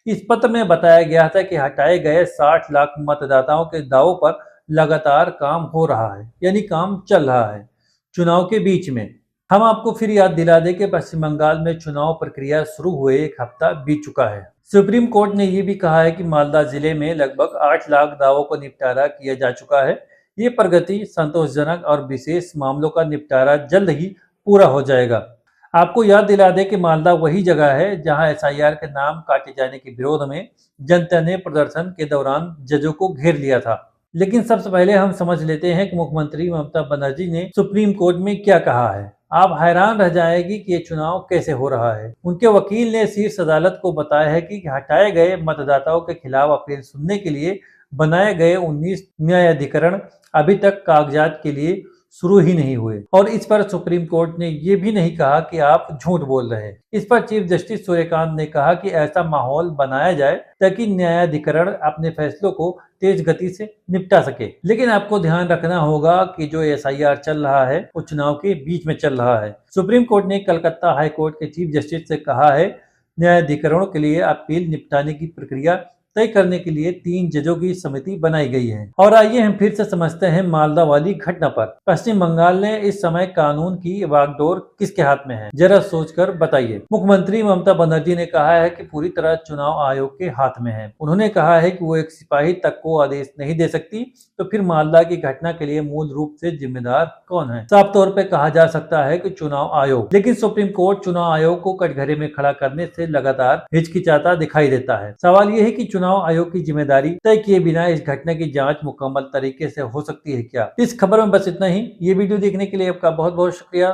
इस पत्र में बताया गया था कि हटाए गए 60 लाख मतदाताओं के दावों पर लगातार काम हो रहा है, यानी काम चल रहा है चुनाव के बीच में। हम आपको फिर याद दिला दें कि पश्चिम बंगाल में चुनाव प्रक्रिया शुरू हुए एक हफ्ता बीत चुका है। सुप्रीम कोर्ट ने यह भी कहा है कि मालदा जिले में लगभग 8 लाख दावों को निपटारा किया जा चुका है। ये प्रगति संतोषजनक और विशेष मामलों का निपटारा जल्द ही पूरा हो जाएगा। आपको याद दिला दें कि मालदा वही जगह है जहां एसआईआर के नाम काटे जाने के विरोध में जनता ने प्रदर्शन के दौरान जजों को घेर लिया था। लेकिन सबसे पहले हम समझ लेते हैं कि मुख्यमंत्री ममता बनर्जी ने सुप्रीम कोर्ट में क्या कहा है। आप हैरान रह जाएगी कि ये चुनाव कैसे हो रहा है। उनके वकील ने शीर्ष अदालत को बताया है कि हटाए गए मतदाताओं के खिलाफ अपील सुनने के लिए बनाए गए 19 न्यायाधिकरण अभी तक कागजात के लिए शुरू ही नहीं हुए, और इस पर सुप्रीम कोर्ट ने ये भी नहीं कहा कि आप झूठ बोल रहे हैं। इस पर चीफ जस्टिस सूर्यकांत ने कहा कि ऐसा माहौल बनाया जाए ताकि न्यायाधिकरण अपने फैसलों को तेज गति से निपटा सके। लेकिन आपको ध्यान रखना होगा कि जो एसआईआर चल रहा है वो चुनाव के बीच में चल रहा है। सुप्रीम कोर्ट ने कलकत्ता हाई कोर्ट के चीफ जस्टिस से कहा है न्यायाधिकरणों के लिए अपील निपटाने की प्रक्रिया तय करने के लिए 3 जजों की समिति बनाई गई है। और आइए हम फिर से समझते हैं मालदा वाली घटना पर। पश्चिम बंगाल ने इस समय कानून की बागडोर किसके हाथ में है, जरा सोचकर बताइए। मुख्यमंत्री ममता बनर्जी ने कहा है कि पूरी तरह चुनाव आयोग के हाथ में है। उन्होंने कहा है कि वो एक सिपाही तक को आदेश नहीं दे सकती, तो फिर मालदा की घटना के लिए मूल रूप से जिम्मेदार कौन है? साफ तौर पर कहा जा सकता है कि चुनाव आयोग। लेकिन सुप्रीम कोर्ट चुनाव आयोग को कटघरे में खड़ा करने से लगातार हिचकिचाता दिखाई देता है। सवाल यह है कि चुनाव आयोग की जिम्मेदारी तय किए बिना इस घटना की जांच मुकम्मल तरीके से हो सकती है क्या? इस खबर में बस इतना ही। ये वीडियो देखने के लिए आपका बहुत बहुत शुक्रिया।